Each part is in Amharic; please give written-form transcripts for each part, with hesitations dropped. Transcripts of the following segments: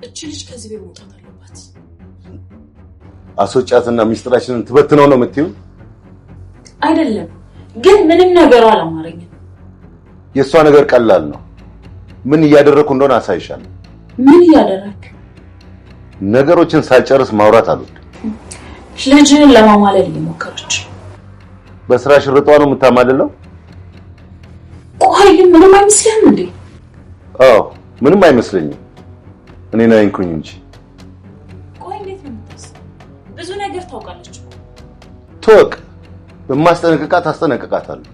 እቺ ልጅ ከዚህ ቤት መውጣት አለባት። አስወጫትና ሚስጥራችንን ትበትነው ነው የምትይው? አይደለም ግን ምንም ነገር አላማረኝም። የሷ ነገር ቀላል ነው። ምን እያደረኩ እንደሆነ አሳይሻለሁ። ምን እያደረክ? ነገሮችን ሳልጨርስ ማውራት አልወድም። ልጅን ለማማለል እየሞከረች በስራ ሽርጧ ነው የምታማልለው? ቆይ ምንም አይመስልህም እንዴ? አዎ ምንም አይመስለኝም። እኔን አይንኩኝ እንጂ። ቆይ እንዴት ነው የምታስበው? ብዙ ነገር ታውቃለች እኮ። ተወቅ። በማስጠነቅቃት አስጠነቅቃታለሁ።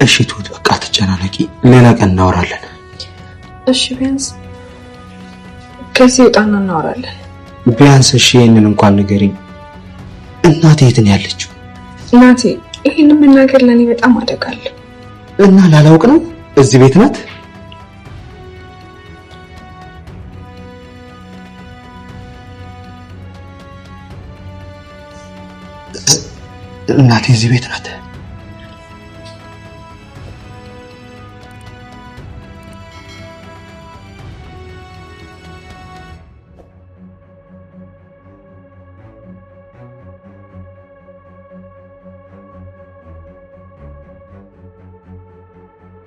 እሺ ትሁት በቃ አትጨናነቂ፣ ሌላ ቀን እናወራለን። እሺ ቢያንስ ከዚህ ወጣና እናወራለን። ቢያንስ እሺ ይሄንን እንኳን ንገሪኝ። እናቴ የት ነው ያለችው? እናቴ ይሄንን መናገር ለኔ በጣም አደጋ አለው። እና ላላውቅ ነው? እዚህ ቤት ናት? እናቴ እዚህ ቤት ናት?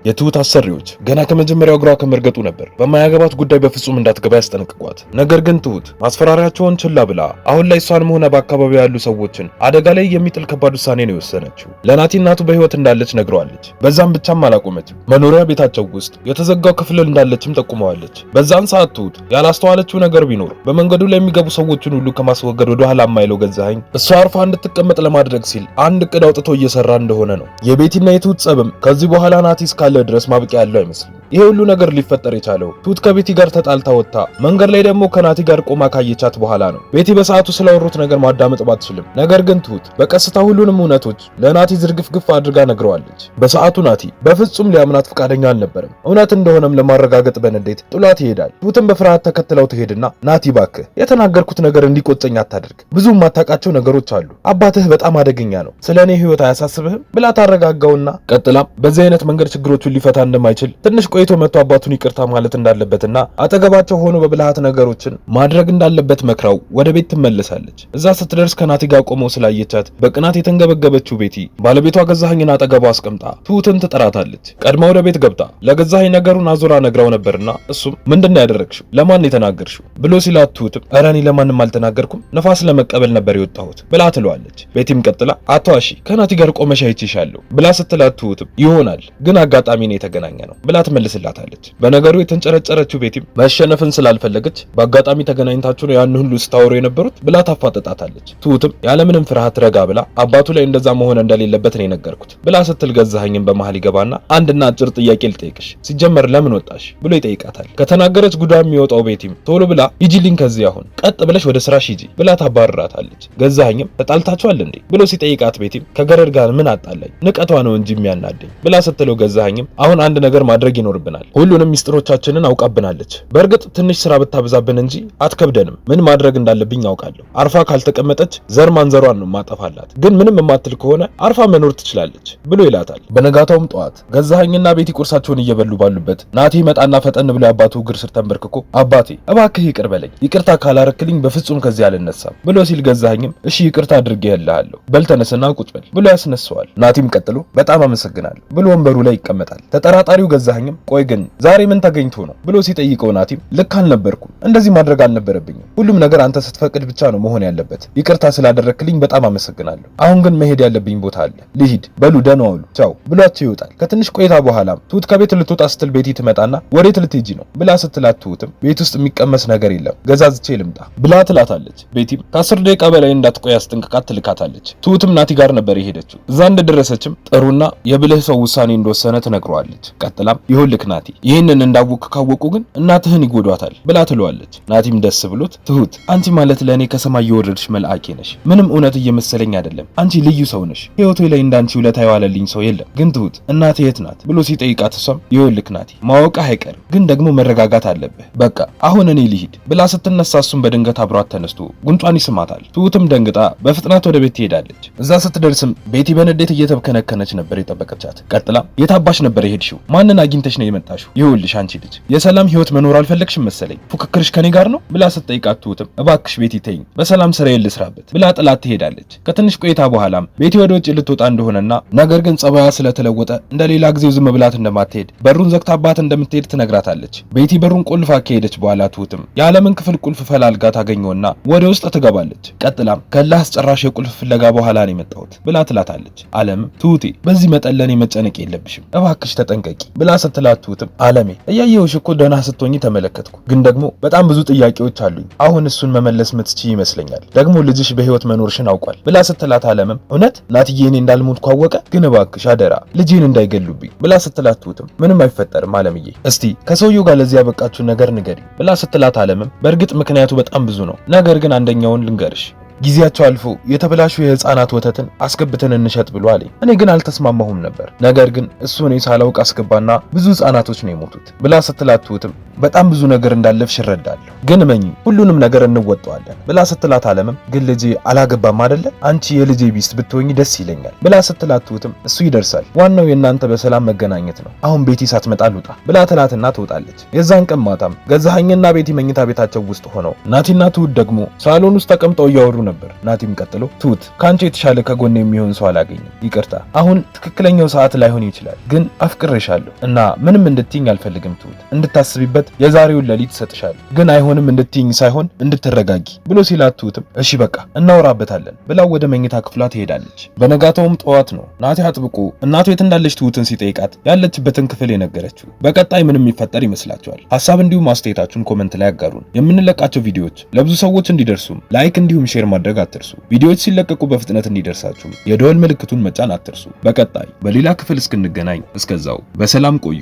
የትሁት አሰሪዎች ገና ከመጀመሪያው እግሯ ከመርገጡ ነበር በማያገባት ጉዳይ በፍጹም እንዳትገባ ያስጠነቅቋት። ነገር ግን ትሁት ማስፈራሪያቸውን ችላ ብላ አሁን ላይ እሷንም ሆነ በአካባቢው ያሉ ሰዎችን አደጋ ላይ የሚጥል ከባድ ውሳኔ ነው የወሰነችው። ለናቲ እናቱ በህይወት እንዳለች ነግረዋለች። በዛም ብቻም አላቆመችም። መኖሪያ ቤታቸው ውስጥ የተዘጋው ክፍል እንዳለችም ጠቁመዋለች። በዛን ሰዓት ትሁት ያላስተዋለችው ነገር ቢኖር በመንገዱ ላይ የሚገቡ ሰዎችን ሁሉ ከማስወገድ ወደ ኋላ የማይለው ገዛኸኝ እሷ አርፋ እንድትቀመጥ ለማድረግ ሲል አንድ እቅድ አውጥቶ እየሰራ እንደሆነ ነው። የቤቲና የትሁት ጸብም ከዚህ በኋላ ናቲ እስካለ ድረስ ማብቂያ ያለው አይመስልም። ይሄ ሁሉ ነገር ሊፈጠር የቻለው ትሁት ከቤቲ ጋር ተጣልታ ወጣ መንገድ ላይ ደግሞ ከናቲ ጋር ቆማ ካየቻት በኋላ ነው። ቤቲ በሰዓቱ ስላወሩት ነገር ማዳመጥ ባትችልም፣ ነገር ግን ትሁት በቀስታ ሁሉንም እውነቶች ለናቲ ዝርግፍግፍ አድርጋ ነግረዋለች። በሰዓቱ ናቲ በፍጹም ሊያምናት ፈቃደኛ አልነበረም። እውነት እንደሆነም ለማረጋገጥ በንዴት ጥሏት ይሄዳል። ትሁትም በፍርሃት ተከትለው ትሄድና ናቲ ባክህ የተናገርኩት ነገር እንዲቆጨኝ አታድርግ፣ ብዙ የማታውቃቸው ነገሮች አሉ፣ አባትህ በጣም አደገኛ ነው፣ ስለኔ ህይወት አያሳስብህም ብላ ታረጋጋውና ቀጥላም በዚህ አይነት መንገድ ችግሮቹን ሊፈታ እንደማይችል ትንሽ ቆይቶ መጥቶ አባቱን ይቅርታ ማለት እንዳለበትና አጠገባቸው ሆኖ በብልሃት ነገሮችን ማድረግ እንዳለበት መክራው ወደ ቤት ትመለሳለች። እዛ ስትደርስ ከናቲ ጋር ቆመው ስላየቻት በቅናት የተንገበገበችው ቤቲ ባለቤቷ ገዛኸኝን አጠገቧ አስቀምጣ ትሁትን ትጠራታለች። ቀድማ ወደ ቤት ገብታ ለገዛኸኝ ነገሩን አዙራ ነግራው ነበርና እሱም ምንድነው ያደረግሽው? ለማን የተናገርሽው? ብሎ ሲላት ትሁትም ኧረ እኔ ለማንም አልተናገርኩም፣ ነፋስ ለመቀበል ነበር የወጣሁት ብላ ትለዋለች። ቤቲም ቀጥላ አቷሺ ከናቲ ጋር ቆመሽ አይቼሻለሁ ብላ ስትላት ትሁትም ይሆናል ግን አጋጣሚ ነው የተገናኘ ነው ብላ ትመልስላታለች። በነገሩ የተንጨረጨረችው ቤቲም መሸነፍን ስላልፈለገች በአጋጣሚ ተገናኝታችሁ ነው ያን ሁሉ ስታወሩ የነበሩት ብላ ታፋጠጣታለች። ትሁትም ያለምንም ፍርሃት ረጋ ብላ አባቱ ላይ እንደዛ መሆን እንደሌለበት ነው የነገርኩት ብላ ስትል ገዛኸኝም በመሃል ይገባና አንድና አጭር ጥያቄ ልጠይቅሽ፣ ሲጀመር ለምን ወጣሽ ብሎ ይጠይቃታል። ከተናገረች ጉዳይ የሚወጣው ቤቲም ቶሎ ብላ ሂጂልኝ ከዚህ አሁን ቀጥ ብለሽ ወደ ስራሽ ሂጂ ብላ ታባርራታለች። ገዛኸኝም ተጣልታችኋል እንዴ ብሎ ሲጠይቃት ቤቲም ከገረድ ጋር ምን አጣላኝ ንቀቷ ነው እንጂ የሚያናደኝ ብላ ስትለው ገዛኸኝም አሁን አንድ ነገር ማድረግ ይኖርብናል። ሁሉንም ሚስጥሮቻችንን አውቃብናለች። በእርግጥ ትንሽ ስራ ብታበዛብን እንጂ አትከብደንም። ምን ማድረግ እንዳለብኝ አውቃለሁ። አርፋ ካልተቀመጠች ዘር ማንዘሯን ነው ማጠፋላት። ግን ምንም የማትል ከሆነ አርፋ መኖር ትችላለች ብሎ ይላታል። በነጋታውም ጠዋት ገዛኸኝና ቤቲ ቁርሳቸውን እየበሉ ባሉበት ናቲ መጣና ፈጠን ብሎ አባቱ እግር ስር ተንበርክኮ አባቴ እባክህ ይቅር በለኝ፣ ይቅርታ ካላረክልኝ በፍጹም ከዚህ አልነሳም ብሎ ሲል ገዛኸኝም እሺ ይቅርታ አድርጌልሃለሁ በል ተነስና ቁጭ በል ብሎ ያስነሳዋል። ናቲም ቀጥሎ በጣም አመሰግናለሁ ብሎ ወንበሩ ላይ ይቀመጣል። ተጠራጣሪው ገዛኸኝም ቆይ ግን ዛሬ ምን ተገኝቶ ነው ብሎ ሲጠይቀው ናቲም ልክ አልነበርኩም፣ እንደዚህ ማድረግ አልነበረብኝም፣ ሁሉም ነገር አንተ ስትፈቅድ ብቻ ነው መሆን ያለበት፣ ይቅርታ ስላደረክልኝ በጣም አመሰግናለሁ፣ አሁን ግን መሄድ ያለብኝ ቦታ አለ ልሂድ፣ በሉ ደህና ዋሉ ቻው ብሏቸው ይወጣል። ከትንሽ ቆይታ በኋላም ትሁት ከቤት ልትወጣ ስትል ቤቲ ትመጣና ወዴት ልትሄጂ ነው ብላ ስትላት ትሁትም ቤት ውስጥ የሚቀመስ ነገር የለም ገዛዝቼ ልምጣ ብላ ትላታለች። ቤቲም ከ10 ደቂቃ በላይ እንዳትቆይ አስጠንቅቃት ትልካታለች። ትሁትም ናቲ ጋር ነበር የሄደችው። እዛ እንደደረሰችም ጥሩና የብልህ ሰው ውሳኔ እንደወሰነ ትነግረዋለች። ቀጥላም ይሁን ይኸውልህ ናቲ ይህንን እንዳወቅ ካወቁ ግን እናትህን ይጎዷታል ብላ ትለዋለች። ናቲም ደስ ብሎት ትሁት አንቺ ማለት ለእኔ ከሰማይ የወረድሽ መልአኬ ነሽ። ምንም እውነት እየመሰለኝ አይደለም። አንቺ ልዩ ሰው ነሽ። ህይወቴ ላይ እንዳንቺ ውለታ የዋለልኝ ሰው የለም። ግን ትሁት እናቴ የት ናት ብሎ ሲጠይቃት እሷም ይኸውልህ ናቲ ማወቅህ አይቀርም፣ ግን ደግሞ መረጋጋት አለብህ። በቃ አሁን እኔ ልሂድ ብላ ስትነሳ እሱም በድንገት አብሯት ተነስቶ ጉንጯን ይስማታል። ትሁትም ደንግጣ በፍጥነት ወደ ቤት ትሄዳለች። እዛ ስትደርስም ቤቲ በንዴት እየተብከነከነች ነበር የጠበቀቻት። ቀጥላም የታባሽ ነበር የሄድሽው? ማንን አግኝተሽ ነው የመጣሽው? ይኸውልሽ አንቺ ልጅ የሰላም ህይወት መኖር አልፈለግሽም መሰለኝ። ፉክክርሽ ከኔ ጋር ነው ብላ ስትጠይቃት ትሁትም እባክሽ ቤቲ ተይኝ፣ በሰላም ስራዬን ልስራበት ብላ ጥላት ትሄዳለች። ከትንሽ ቆይታ በኋላም ቤቲ ወደ ውጭ ልትወጣ እንደሆነና ነገር ግን ጸባያ ስለተለወጠ እንደሌላ ጊዜው ዝም ብላት እንደማትሄድ በሩን ዘግታባት እንደምትሄድ ትነግራታለች። ቤቲ በሩን ቁልፋ ከሄደች በኋላ ትሁትም የዓለምን ክፍል ቁልፍ ፈላልጋ ታገኘውና ወደ ውስጥ ትገባለች። ቀጥላም ከላህ አስጨራሽ የቁልፍ ፍለጋ በኋላ ነው የመጣሁት ብላ ትላታለች። ዓለም ትሁቴ በዚህ መጠን ለኔ መጨነቅ የለብሽም እባክሽ ተጠንቀቂ ብላ ስትላት ትሁትም ዓለሜ እያየሁሽ እኮ ደህና ስትሆኚ ተመለከትኩ፣ ግን ደግሞ በጣም ብዙ ጥያቄዎች አሉኝ። አሁን እሱን መመለስ ምትችይ ይመስለኛል። ደግሞ ልጅሽ በህይወት መኖርሽን አውቋል ብላ ስትላት ዓለምም እውነት ናትዬ እኔ እንዳልሞትኩ አወቀ? ግን እባክሽ አደራ ልጄን እንዳይገሉብኝ ብላ ስትላት ትሁትም ምንም አይፈጠርም ዓለምዬ፣ እስቲ ከሰውየው ጋር ለዚህ ያበቃችሁ ነገር ንገሪ ብላ ስትላት ዓለምም በእርግጥ ምክንያቱ በጣም ብዙ ነው፣ ነገር ግን አንደኛውን ልንገርሽ ጊዜያቸው አልፎ የተበላሹ የህፃናት ወተትን አስገብተን እንሸጥ ብሎ አለኝ። እኔ ግን አልተስማማሁም ነበር። ነገር ግን እሱ እኔ ሳላውቅ አስገባና ብዙ ህፃናቶች ነው የሞቱት ብላ ስትላት ትሁትም በጣም ብዙ ነገር እንዳለፍሽ እረዳለሁ፣ ግን እመኚ ሁሉንም ነገር እንወጣዋለን ብላ ስትላት ዓለምም ግን ልጄ አላገባም አይደለ? አንቺ የልጄ ቢስት ብትሆኚ ደስ ይለኛል ብላ ስትላት ትሁትም እሱ ይደርሳል፣ ዋናው የእናንተ በሰላም መገናኘት ነው። አሁን ቤቲ ሳትመጣ ልውጣ ብላ ትላትና ትወጣለች። የዛን ቀን ማታም ገዛኸኝና ቤቲ መኝታ ቤታቸው ውስጥ ሆነው ናቲና ትሁት ደግሞ ሳሎን ውስጥ ተቀምጠው እያወሩ ነበር። ናቲም ቀጥሎ ትሁት ካንቺ የተሻለ ከጎን የሚሆን ሰው አላገኝም፣ ይቅርታ አሁን ትክክለኛው ሰዓት ላይሆን ይችላል፣ ግን አፍቅሬሻለሁ እና ምንም እንድትይኝ አልፈልግም ትሁት፣ እንድታስቢበት የዛሬውን ሌሊት እሰጥሻለሁ፣ ግን አይሆንም እንድትይኝ ሳይሆን እንድትረጋጊ ብሎ ሲላት ትሁትም እሺ በቃ እናወራበታለን ብላ ወደ መኝታ ክፍሏ ትሄዳለች። በነጋታውም ጠዋት ነው ናቲ አጥብቆ እናቱ የት እንዳለች ትሁትን ሲጠይቃት ያለችበትን ክፍል የነገረችው። በቀጣይ ምንም የሚፈጠር ይመስላችኋል? ሐሳብ እንዲሁም አስተያየታችሁን ኮሜንት ላይ አጋሩን። የምንለቃቸው ቪዲዮዎች ለብዙ ሰዎች እንዲደርሱም ላይክ እንዲሁም ሼር ማድረግ አትርሱ። ቪዲዮዎች ሲለቀቁ በፍጥነት እንዲደርሳችሁ የደወል ምልክቱን መጫን አትርሱ። በቀጣይ በሌላ ክፍል እስክንገናኝ እስከዛው በሰላም ቆዩ።